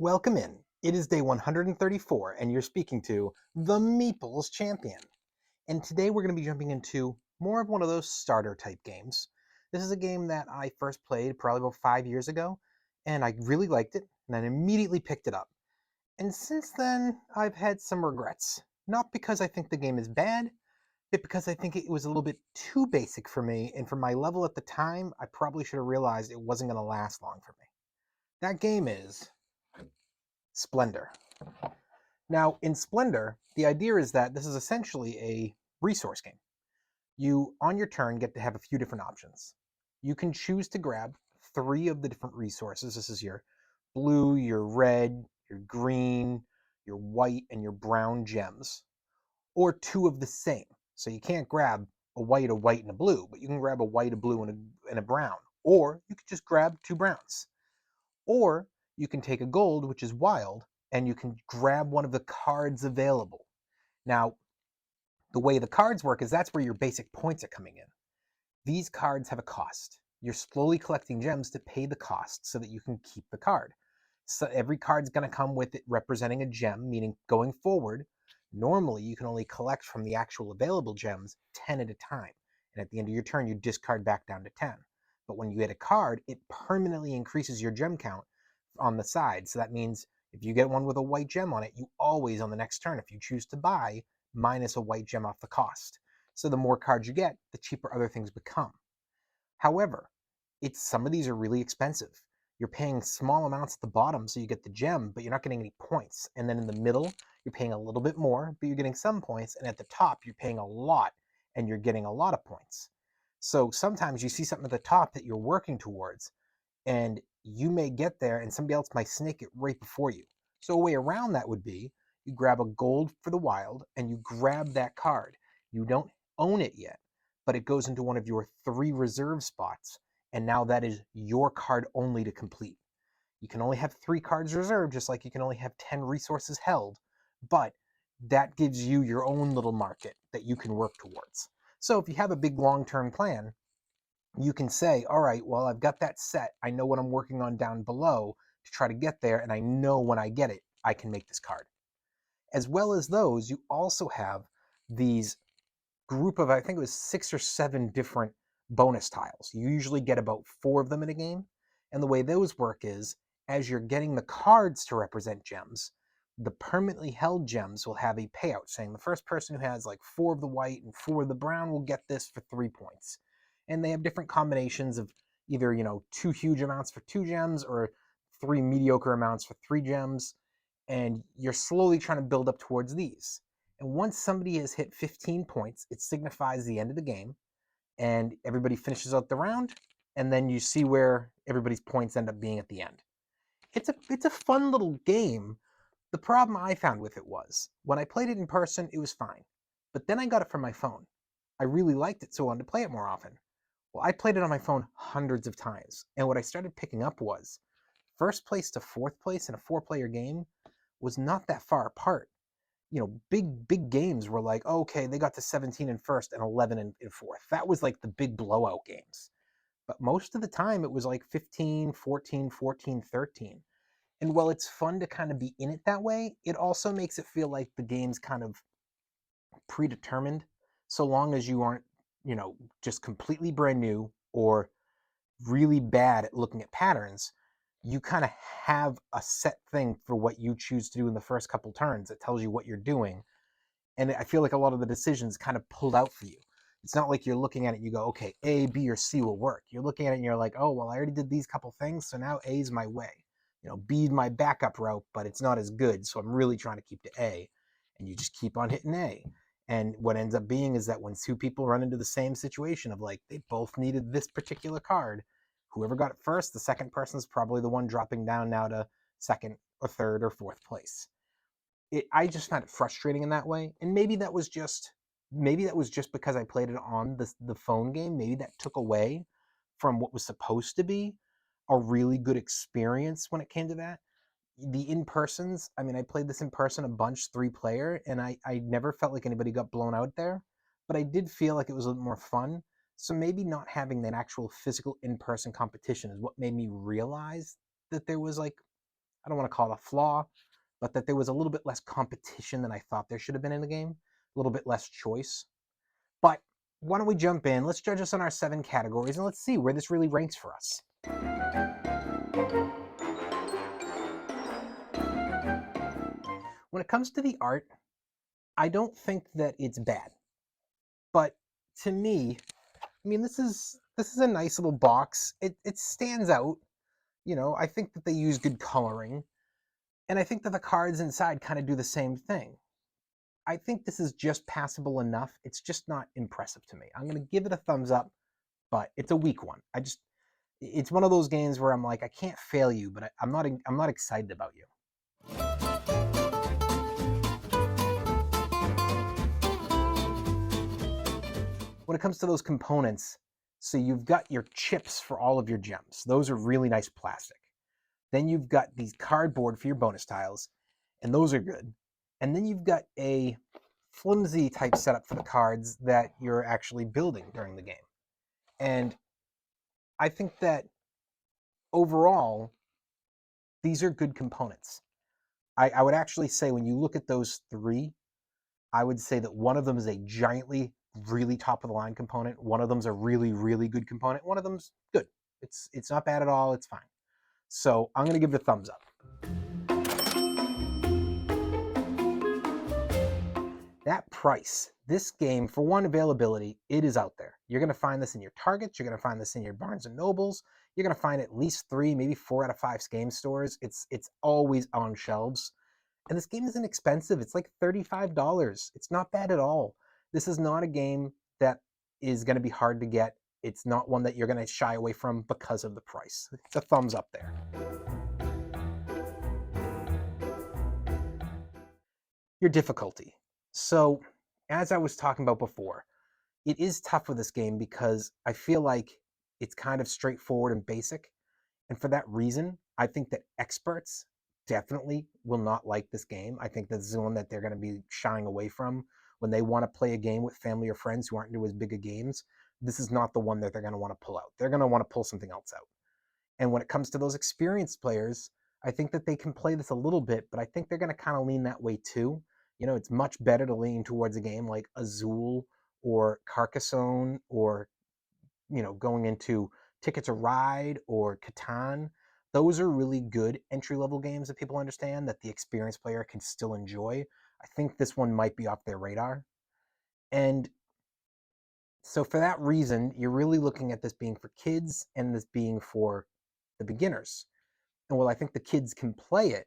Welcome in. It is day 134, and you're speaking to the Meeples Champion. And today we're going to be jumping into more of one of those starter type games. This is a game that I first played probably about 5 years ago, and I really liked it, and then immediately picked it up. And since then, I've had some regrets. Not because I think the game is bad, but because I think it was a little bit too basic for me, and for my level at the time, I probably should have realized it wasn't going to last long for me. That game is Splendor. Now, in Splendor, the idea is that this is essentially a resource game. You, on your turn, get to have a few different options. You can choose to grab three of the different resources. This is your blue, your red, your green, your white, and your brown gems, or two of the same. So you can't grab a white, and a blue, but you can grab a white, a blue, and a brown. Or you could just grab two browns. Or you can take a gold, which is wild, and you can grab one of the cards available. Now, the way the cards work is that's where your basic points are coming in. These cards have a cost. You're slowly collecting gems to pay the cost so that you can keep the card. So every card's going to come with it representing a gem, meaning going forward, normally you can only collect from the actual available gems 10 at a time. And at the end of your turn, you discard back down to 10. But when you get a card, it permanently increases your gem count on the side. So that means if you get one with a white gem on it, you always, on the next turn, if you choose to buy, minus a white gem off the cost. So the more cards you get, the cheaper other things become. However, some of these are really expensive. You're paying small amounts at the bottom so you get the gem, but you're not getting any points. And then in the middle, you're paying a little bit more, but you're getting some points. And at the top, you're paying a lot and you're getting a lot of points. So sometimes you see something at the top that you're working towards, and you may get there and somebody else might snake it right before you. So a way around that would be you grab a gold for the wild and you grab that card. You don't own it yet, but it goes into one of your three reserve spots, and now that is your card only to complete. You can only have three cards reserved, just like you can only have 10 resources held, but that gives you your own little market that you can work towards. So if you have a big long-term plan, you can say, all right, well, I've got that set. I know what I'm working on down below to try to get there, and I know when I get it, I can make this card. As well as those, you also have these group of, I think it was 6 or 7 different bonus tiles. You usually get about 4 of them in a game. And the way those work is, as you're getting the cards to represent gems, the permanently held gems will have a payout saying the first person who has like 4 of the white and 4 of the brown will get this for 3 points. And they have different combinations of either, 2 huge amounts for 2 gems or 3 mediocre amounts for 3 gems. And you're slowly trying to build up towards these. And once somebody has hit 15 points, it signifies the end of the game, and everybody finishes out the round, and then you see where everybody's points end up being at the end. It's a fun little game. The problem I found with it was when I played it in person, it was fine. But then I got it from my phone. I really liked it, so I wanted to play it more often. Well, I played it on my phone hundreds of times, and what I started picking up was first place to fourth place in a 4-player game was not that far apart. Big games were like, oh, okay, they got to 17 in first and 11 in fourth. That was like the big blowout games. But most of the time it was like 15, 14, 14, 13. And while it's fun to kind of be in it that way, it also makes it feel like the game's kind of predetermined, so long as you aren't, just completely brand new or really bad at looking at patterns. You kind of have a set thing for what you choose to do in the first couple turns that tells you what you're doing. And I feel like a lot of the decisions kind of pulled out for you. It's not like you're looking at it and you go, okay, A, B, or C will work. You're looking at it and you're like, oh, well, I already did these couple things, so now A's my way. B's my backup route, but it's not as good, so I'm really trying to keep to A. And you just keep on hitting A. And what ends up being is that when two people run into the same situation of like, they both needed this particular card, whoever got it first, the second person's probably the one dropping down now to second or third or fourth place. I just found it frustrating in that way, and maybe that was just because I played it on the phone game. Maybe that took away from what was supposed to be a really good experience when it came to that. The in-persons, I mean, I played this in person a bunch, 3-player, and I never felt like anybody got blown out there, but I did feel like it was a little more fun. So maybe not having that actual physical in-person competition is what made me realize that there was like I don't want to call it a flaw, but that there was a little bit less competition than I thought there should have been in the game, a little bit less choice. But why don't we jump in? Let's judge us on our 7 categories and let's see where this really ranks for us. When it comes to the art, I don't think that it's bad. But to me, I mean, this is a nice little box. It stands out. You know, I think that they use good coloring, and I think that the cards inside kind of do the same thing. I think this is just passable enough. It's just not impressive to me. I'm going to give it a thumbs up, but it's a weak one. It's one of those games where I'm like, I can't fail you, but I'm not excited about you. When it comes to those components, so you've got your chips for all of your gems. Those are really nice plastic. Then you've got these cardboard for your bonus tiles, and those are good. And then you've got a flimsy type setup for the cards that you're actually building during the game. And I think that overall, these are good components. I would actually say when you look at those 3, I would say that one of them is a giantly, really top of the line component. One of them's a really, really good component. One of them's good. It's not bad at all. It's fine. So I'm going to give it a thumbs up. That price, this game, for one, availability, it is out there. You're going to find this in your Targets. You're going to find this in your Barnes & Nobles. You're going to find at least 3, maybe 4 out of 5 game stores. It's always on shelves. And this game isn't expensive. It's like $35. It's not bad at all. This is not a game that is going to be hard to get. It's not one that you're going to shy away from because of the price. It's a thumbs up there. Your difficulty. So, as I was talking about before, it is tough with this game because I feel like it's kind of straightforward and basic. And for that reason, I think that experts definitely will not like this game. I think this is one that they're going to be shying away from when they want to play a game with family or friends who aren't into as big of games. This is not the one that they're going to want to pull out. They're going to want to pull something else out. And when it comes to those experienced players, I think that they can play this a little bit, but I think they're going to kind of lean that way too. You know, it's much better to lean towards a game like Azul or Carcassonne or, you know, going into Ticket to Ride or Catan. Those are really good entry-level games that people understand that the experienced player can still enjoy. I think this one might be off their radar. And so for that reason, you're really looking at this being for kids and this being for the beginners. And while I think the kids can play it,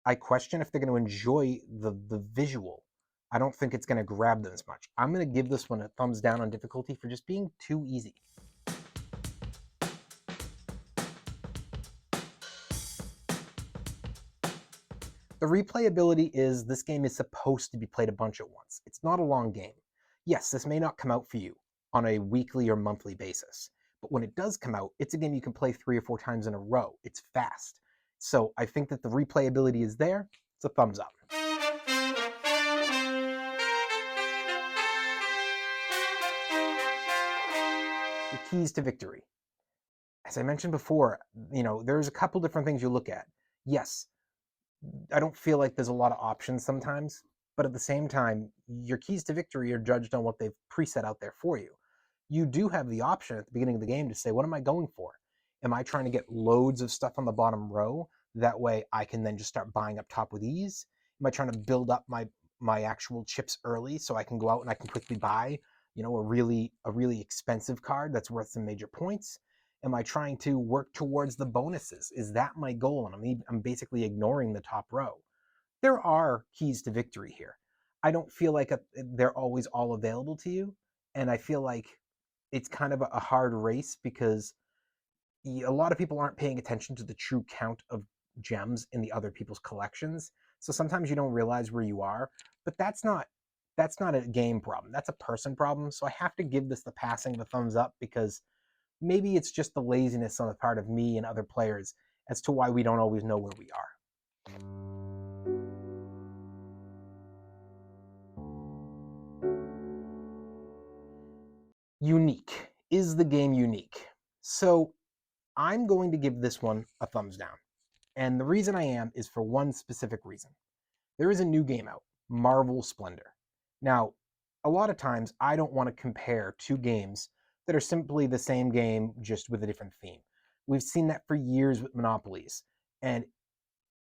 I question if they're going to enjoy the visual. I don't think it's going to grab them as much. I'm going to give this one a thumbs down on difficulty for just being too easy. The replayability is this game is supposed to be played a bunch at once. It's not a long game. Yes, this may not come out for you on a weekly or monthly basis, but when it does come out, it's a game you can play 3 or 4 times in a row. It's fast. So I think that the replayability is there. It's a thumbs up. The keys to victory. As I mentioned before, you know, there's a couple different things you look at. Yes, I don't feel like there's a lot of options sometimes, but at the same time, your keys to victory are judged on what they've preset out there for you. You do have the option at the beginning of the game to say, what am I going for? Am I trying to get loads of stuff on the bottom row? That way I can then just start buying up top with ease. Am I trying to build up my actual chips early so I can go out and I can quickly buy, you know, a really expensive card that's worth some major points? Am I trying to work towards the bonuses? Is that my goal? And I'm basically ignoring the top row. There are keys to victory here. I don't feel like they're always all available to you. And I feel like it's kind of a hard race because a lot of people aren't paying attention to the true count of gems in the other people's collections. So sometimes you don't realize where you are, but that's not a game problem. That's a person problem. So I have to give this the passing of a thumbs up because maybe it's just the laziness on the part of me and other players as to why we don't always know where we are. Unique. Is the game unique? So I'm going to give this one a thumbs down. And the reason I am is for one specific reason. There is a new game out, Marvel Splendor. Now, a lot of times I don't want to compare two games that are simply the same game just with a different theme. We've seen that for years with monopolies. And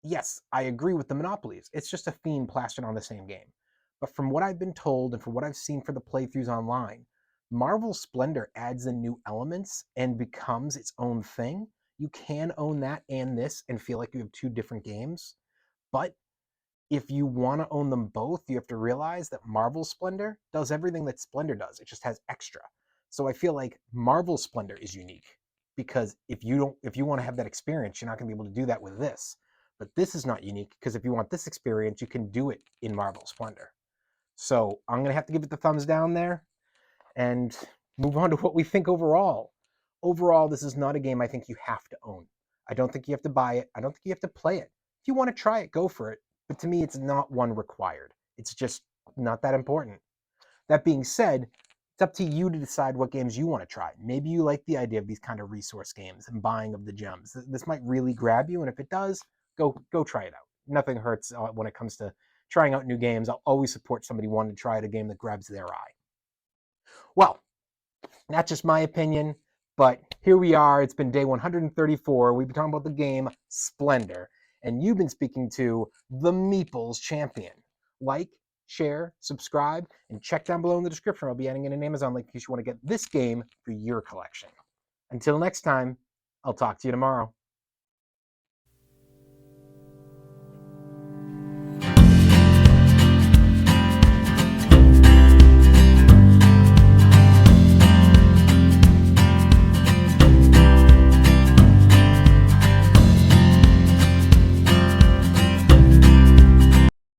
yes, I agree with the monopolies. It's just a theme plastered on the same game. But from what I've been told and from what I've seen for the playthroughs online, Marvel Splendor adds in new elements and becomes its own thing. You can own that and this and feel like you have two different games. But if you want to own them both, you have to realize that Marvel Splendor does everything that Splendor does. It just has extra. So I feel like Marvel Splendor is unique because if you want to have that experience, you're not going to be able to do that with this. But this is not unique because if you want this experience, you can do it in Marvel Splendor. So I'm going to have to give it the thumbs down there and move on to what we think overall. Overall, this is not a game I think you have to own. I don't think you have to buy it. I don't think you have to play it. If you want to try it, go for it. But to me, it's not one required. It's just not that important. That being said, it's up to you to decide what games you want to try. Maybe you like the idea of these kind of resource games and buying of the gems. This might really grab you, and if it does, go try it out. Nothing hurts when it comes to trying out new games. I'll always support somebody wanting to try out a game that grabs their eye. Well, that's just my opinion, but here we are. It's been day 134. We've been talking about the game Splendor, and you've been speaking to the Meeples Champion. Like, share, subscribe, and check down below in the description. I'll be adding in an Amazon link in case you want to get this game for your collection. Until next time, I'll talk to you tomorrow.